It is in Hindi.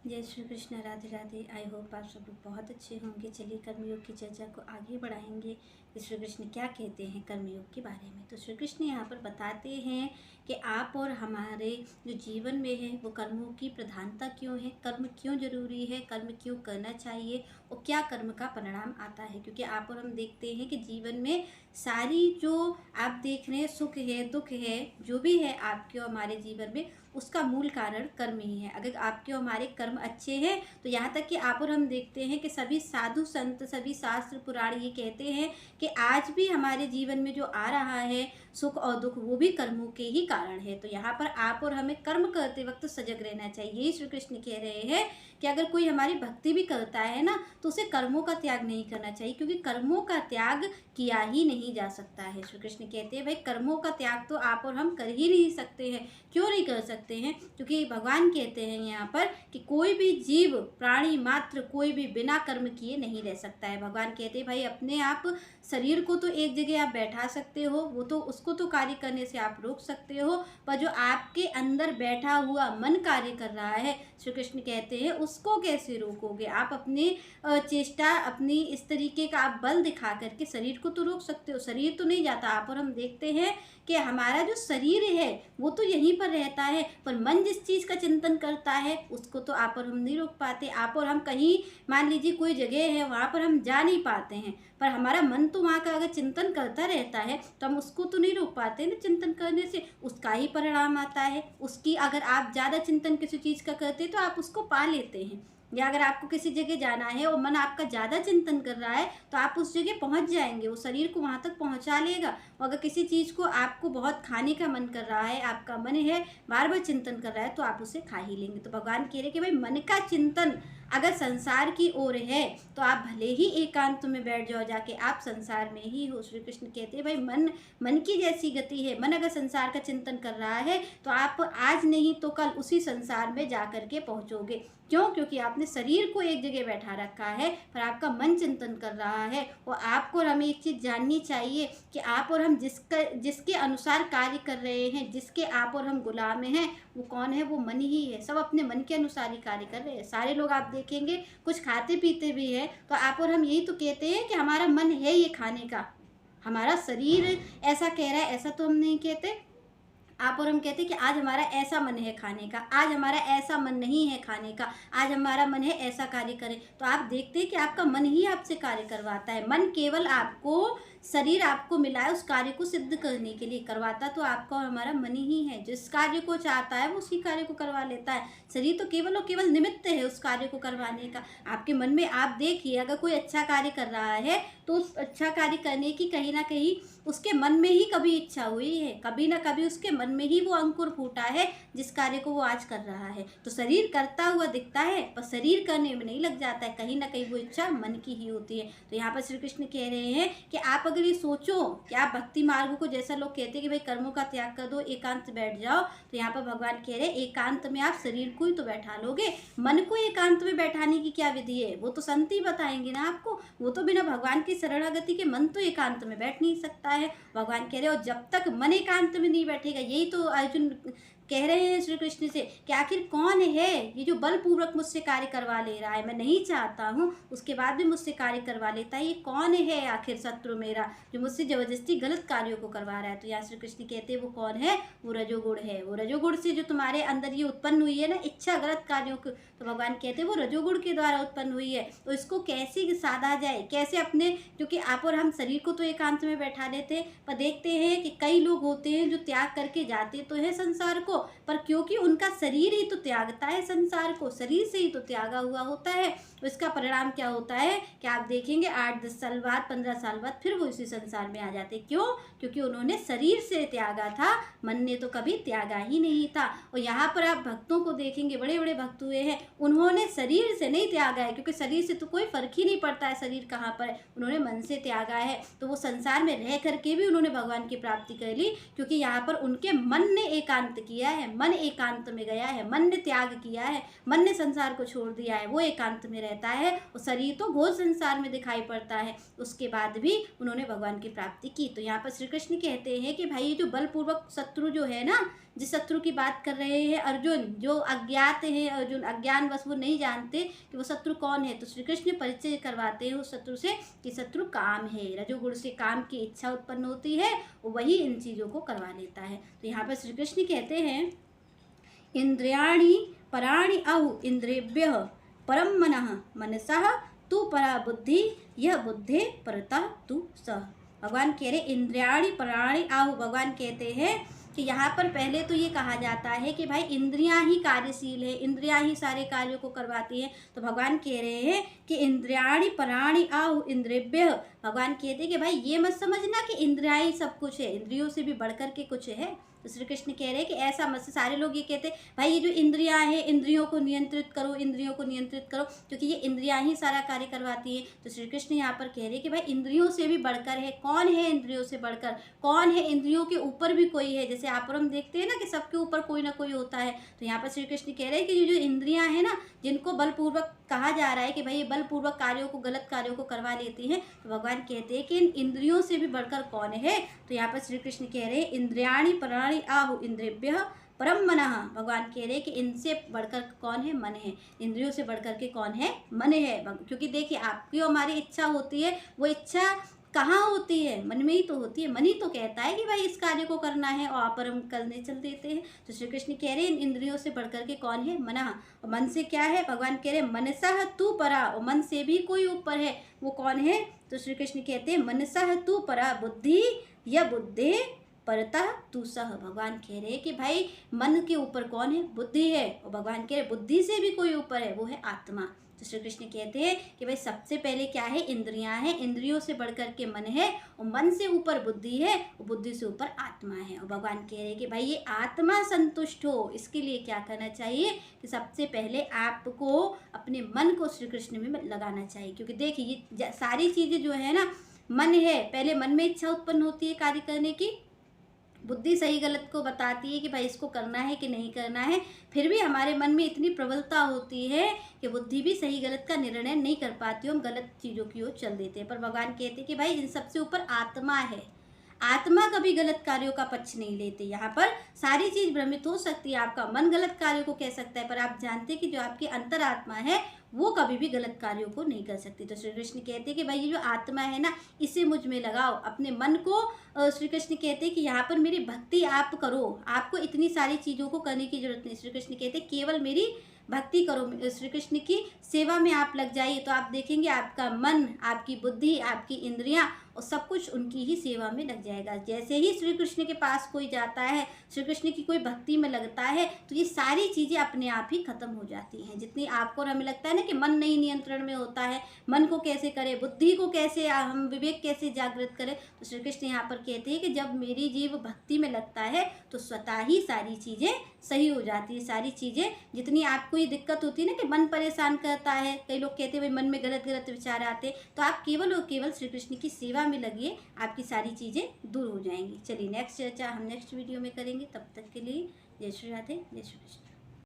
जय श्री कृष्ण, राधे राधे। आई होप आप सब लोग बहुत अच्छे होंगे। चलिए कर्मयोग की चर्चा को आगे बढ़ाएंगे कि श्री कृष्ण क्या कहते हैं कर्मयोग के बारे में। तो श्री कृष्ण यहाँ पर बताते हैं कि आप और हमारे जो जीवन में है वो कर्मों की प्रधानता क्यों है, कर्म क्यों जरूरी है, कर्म क्यों करना चाहिए और क्या कर्म का परिणाम आता है। क्योंकि आप और हम देखते हैं कि जीवन में सारी जो आप देख रहे हैं सुख है दुख है जो भी है आपके और हमारे जीवन में, उसका मूल कारण कर्म ही है। अगर आपके और हमारे कर्म अच्छे हैं तो यहाँ तक कि आप और हम देखते हैं कि सभी साधु संत सभी शास्त्र पुराण ये कहते हैं कि आज भी हमारे जीवन में जो आ रहा है सुख और दुख वो भी कर्मों के ही कारण है। तो यहाँ पर आप और हमें कर्म करते वक्त सजग रहना चाहिए। यही श्री कृष्ण कह रहे हैं कि अगर कोई हमारी भक्ति भी करता है ना तो उसे कर्मों का त्याग नहीं करना चाहिए, क्योंकि कर्मों का त्याग किया ही नहीं जा सकता है। श्री कृष्ण कहते हैं भाई कर्मों का त्याग तो आप और हम कर ही नहीं सकते हैं। क्यों नहीं कर सकते हैं? क्योंकि भगवान कहते हैं यहाँ पर कि कोई भी जीव प्राणी मात्र कोई भी बिना कर्म किए नहीं रह सकता है। भगवान कहते हैं भाई अपने आप शरीर को तो एक जगह आप बैठा सकते हो, वो तो उसको तो कार्य करने से आप रोक सकते हो, पर जो आपके अंदर बैठा हुआ मन कार्य कर रहा है श्री कृष्ण कहते हैं उसको कैसे रोकोगे? आप अपने चेष्टा अपनी इस तरीके का आप बल दिखा करके शरीर को तो रोक सकते हो, शरीर तो नहीं जाता। आप और हम देखते हैं कि हमारा जो शरीर है वो तो यहीं पर रहता है, पर मन जिस चीज़ का चिंतन करता है उसको तो आप और हम नहीं रोक पाते। आप और हम कहीं मान लीजिए कोई जगह है वहाँ पर हम जा नहीं पाते हैं, पर हमारा मन तो वहाँ का अगर चिंतन करता रहता है तो हम उसको तो नहीं रोक पाते ना। चिंतन करने से उसका ही परिणाम आता है। उसकी अगर आप ज़्यादा चिंतन किसी चीज़ का करते तो आप उसको पा लेते हैं। या अगर आपको किसी जगह जाना है और मन आपका ज़्यादा चिंतन कर रहा है तो आप उस जगह पहुंच जाएंगे, वो शरीर को वहां तक पहुंचा लेगा। और अगर किसी चीज़ को आपको बहुत खाने का मन कर रहा है, आपका मन है बार बार चिंतन कर रहा है, तो आप उसे खा ही लेंगे। तो भगवान कह रहे कि भाई मन का चिंतन अगर संसार की ओर है तो आप भले ही एकांत में बैठ जाओ जाके, आप संसार में ही हो। श्री कृष्ण कहते हैं भाई मन मन की जैसी गति है। मन अगर संसार का चिंतन कर रहा है तो आप आज नहीं तो कल उसी संसार में जा करके पहुंचोगे। क्यों? क्योंकि आपने शरीर को एक जगह बैठा रखा है पर आपका मन चिंतन कर रहा है। और आपको और हमें एक चीज़ जाननी चाहिए कि आप और हम जिसके अनुसार कार्य कर रहे हैं, जिसके आप और हम गुलाम हैं, वो कौन है? वो मन ही है। सब अपने मन के अनुसार ही कार्य कर रहे हैं। सारे लोग आप देखेंगे कुछ खाते पीते भी है तो आप और हम यही तो कहते हैं कि हमारा मन है ये खाने का, हमारा शरीर ऐसा कह रहा है, ऐसा तो हम नहीं कहते। आप और हम कहते हैं कि आज हमारा ऐसा मन है खाने का, आज हमारा ऐसा मन नहीं है खाने का, आज हमारा मन है ऐसा कार्य करें। तो आप देखते हैं कि आपका मन ही आपसे कार्य करवाता है। मन केवल आपको शरीर आपको मिला है उस कार्य को सिद्ध करने के लिए, करवाता तो आपका और हमारा मन ही है। जिस कार्य को चाहता है वो उसी कार्य को करवा लेता है। शरीर तो केवल और केवल निमित्त है उस कार्य को करवाने का। आपके मन में आप देखिए अगर कोई अच्छा कार्य कर रहा है तो उस अच्छा कार्य करने की कहीं ना कहीं उसके मन में ही कभी इच्छा हुई है, कभी ना कभी उसके मन में ही वो अंकुर फूटा है जिस कार्य को वो आज कर रहा है। तो शरीर करता हुआ दिखता है पर शरीर करने में नहीं लग जाता है, कहीं ना कहीं वो इच्छा मन की ही होती है। तो यहाँ पर श्री कृष्ण कह रहे हैं कि आप अगर ये सोचो कि आप भक्ति मार्ग को, जैसा लोग कहते हैं कि भाई कर्मों का त्याग कर दो एकांत बैठ जाओ, तो यहाँ पर भगवान कह रहे हैं एकांत में आप शरीर को ही तो बैठा लोगे, मन को एकांत में बैठाने की क्या विधि है? वो तो संत ही बताएंगे ना आपको। वो तो बिना भगवान की शरणागति के मन तो एकांत में बैठ नहीं सकता है। भगवान कह रहे हो जब तक मन एकांत में नहीं बैठेगा, यही तो अर्जुन कह रहे हैं श्री कृष्ण से कि आखिर कौन है ये जो बलपूर्वक मुझसे कार्य करवा ले रहा है, मैं नहीं चाहता हूँ उसके बाद भी मुझसे कार्य करवा लेता है, ये कौन है आखिर शत्रु मेरा जो मुझसे जबरदस्ती गलत कार्यों को करवा रहा है? तो यहाँ श्री कृष्ण कहते हैं वो कौन है? वो रजोगुण है। वो रजोगुण से जो तुम्हारे अंदर ये उत्पन्न हुई है ना इच्छा गलत कार्यों को, तो भगवान कहते हैं वो रजोगुण के द्वारा उत्पन्न हुई है। तो इसको कैसे साधा जाए, कैसे अपने, क्योंकि आप और हम शरीर को तो एकांत में बैठा देते हैं पर देखते हैं कि कई लोग होते हैं जो त्याग करके जाते तो है संसार को, पर क्योंकि उनका शरीर ही तो त्यागता है संसार को, शरीर से ही तो त्यागा हुआ होता है, तो इसका परिणाम क्या होता है कि आप देखेंगे 8-10 साल बाद 15 साल बाद फिर वो इसी संसार में आ जाते। क्यों? क्योंकि उन्होंने शरीर से त्यागा था, मन ने तो कभी त्यागा ही नहीं था। और यहाँ पर आप भक्तों को देखेंगे, बड़े बड़े भक्त हुए हैं, उन्होंने शरीर से नहीं त्यागा है, क्योंकि शरीर से तो कोई फर्क ही नहीं पड़ता है शरीर कहाँ पर है, उन्होंने मन से त्यागा है। तो वो संसार में रह करके भी उन्होंने भगवान की प्राप्ति कर ली, क्योंकि यहाँ पर उनके मन ने एकांत किया है, मन एकांत में गया है, मन ने त्याग किया है, मन ने संसार को छोड़ दिया है, वो एकांत में रहता है। और शरीर तो घोर संसार में दिखाई पड़ता है, उसके बाद भी उन्होंने भगवान की प्राप्ति की। तो यहाँ पर श्री कृष्ण कहते हैं कि भाई ये जो बलपूर्वक शत्रु जो है ना, जिस शत्रु की बात कर रहे हैं अर्जुन, जो अज्ञात है अर्जुन, अज्ञानवश वो नहीं जानते कि वो शत्रु कौन है, तो श्री कृष्ण परिचय करवाते हैं उस शत्रु से कि शत्रु काम है। रजोगुण से काम की इच्छा उत्पन्न होती है, वही इन चीज़ों को करवा लेता है। तो यहाँ पर श्री कृष्ण कहते हैं इंद्रियाणि पराणि आहु इंद्रियभ्यः परम मनः मनसः तू परा बुद्धि यह बुद्धि परता तू सह। भगवान कह रहे इंद्रियाणि पराणि आहु, भगवान कहते हैं कि यहाँ पर पहले तो ये कहा जाता है कि भाई इंद्रियां ही कार्यशील है, इंद्रियां ही सारे कार्यों को करवाती हैं। तो भगवान कह रहे हैं कि इंद्रियाणि पराणि आहु इंद्रियभ्यः, भगवान कहते हैं कि भाई ये मत समझना कि इंद्रियां ही सब कुछ है, इंद्रियों से भी बढ़कर के कुछ है। तो श्री कृष्ण कह रहे हैं कि ऐसा मत, सारे लोग ये कहते हैं भाई ये जो इंद्रियां हैं इंद्रियों को नियंत्रित करो, इंद्रियों को नियंत्रित करो, क्योंकि ये इंद्रियां ही सारा कार्य करवाती है। तो श्री कृष्ण यहाँ पर कह रहे हैं कि भाई इंद्रियों से भी बढ़कर है, कौन है इंद्रियों से बढ़कर, कौन है इंद्रियों के ऊपर भी कोई है। जैसे आप और हम देखते हैं ना कि सबके ऊपर कोई ना कोई होता है। तो यहाँ पर श्री कृष्ण कह रहे हैं कि ये जो इंद्रियां हैं ना, जिनको बलपूर्वक कहा जा रहा है कि भाई ये बलपूर्वक कार्यों को, गलत कार्यों को करवा लेती हैं, तो भगवान कहते हैं कि इन इंद्रियों से भी बढ़कर कौन है। तो यहाँ पर श्री कृष्ण कह रहे हैं इंद्रियाणि पराणि आहु इंद्रियभ्यः परम मनः, भगवान कह रहे हैं कि इनसे बढ़कर कौन है, मन है। इंद्रियों से बढ़कर के कौन है, मन है। क्योंकि देखिए आपकी हमारी इच्छा होती है, वो इच्छा कहाँ होती है, मन में ही तो होती है। मन ही तो कहता है कि भाई इस कार्य को करना है और आप हम करने चल देते हैं। तो श्री कृष्ण कह रहे हैं इन इंद्रियों से बढ़कर के कौन है, मनः। और मन से क्या है, भगवान कह रहे हैं मनसः तू परा, और मन से भी कोई ऊपर है, वो कौन है। तो श्री कृष्ण कहते हैं मनसः तू परा बुद्धि या बुद्धि परतः तू सह। भगवान कह रहे हैं कि भाई मन के ऊपर कौन है, बुद्धि है, और भगवान कह रहे बुद्धि से भी कोई ऊपर है, वो है आत्मा। तो श्री कृष्ण कहते हैं कि भाई सबसे पहले क्या है, इंद्रियां हैं, इंद्रियों से बढ़कर के मन है, और मन से ऊपर बुद्धि है, और बुद्धि से ऊपर आत्मा है। और भगवान कह रहे हैं कि भाई ये आत्मा संतुष्ट हो, इसके लिए क्या करना चाहिए कि सबसे पहले आपको अपने मन को श्री कृष्ण में लगाना चाहिए। क्योंकि देखिए ये सारी चीज़ें जो है ना, मन है, पहले मन में इच्छा उत्पन्न होती है कार्य करने की, बुद्धि सही गलत को बताती है कि भाई इसको करना है कि नहीं करना है, फिर भी हमारे मन में इतनी प्रबलता होती है कि बुद्धि भी सही गलत का निर्णय नहीं कर पाती, हम गलत चीज़ों की ओर चल देते हैं। पर भगवान कहते हैं कि भाई इन सबसे ऊपर आत्मा है, आत्मा कभी गलत कार्यों का पक्ष नहीं लेते। यहाँ पर सारी चीज़ भ्रमित हो सकती है, आपका मन गलत कार्यों को कह सकता है, पर आप जानते हैं कि जो आपकी अंतरात्मा है वो कभी भी गलत कार्यों को नहीं कर सकती। तो श्री कृष्ण कहते हैं कि भाई ये जो आत्मा है ना, इसे मुझ में लगाओ, अपने मन को। श्री कृष्ण कहते हैं कि यहाँ पर मेरी भक्ति आप करो, आपको इतनी सारी चीज़ों को करने की जरूरत नहीं। श्री कृष्ण कहते हैं केवल मेरी भक्ति करो, श्री कृष्ण की सेवा में आप लग जाइए, तो आप देखेंगे आपका मन, आपकी बुद्धि, आपकी इंद्रियां और सब कुछ उनकी ही सेवा में लग जाएगा। जैसे ही श्री कृष्ण के पास कोई जाता है, श्री कृष्ण की कोई भक्ति में लगता है, तो ये सारी चीज़ें अपने आप ही खत्म हो जाती हैं। जितनी आपको और हमें लगता है ना कि मन नहीं नियंत्रण में होता है, मन को कैसे करें, बुद्धि को कैसे हम विवेक कैसे जागृत करें, तो श्री कृष्ण यहाँ पर कहते हैं कि जब मेरी जीव भक्ति में लगता है तो स्वतः ही सारी चीज़ें सही हो जाती है। सारी चीज़ें जितनी आपको ये दिक्कत होती है ना कि मन परेशान करता है, कई लोग कहते हैं भाई मन में गलत गलत विचार आते, तो आप केवल और केवल श्री कृष्ण की सेवा में लगिए, आपकी सारी चीज़ें दूर हो जाएंगी। चलिए नेक्स्ट चर्चा हम नेक्स्ट वीडियो में करेंगे, तब तक के लिए जय श्री राधे, जय श्री कृष्ण।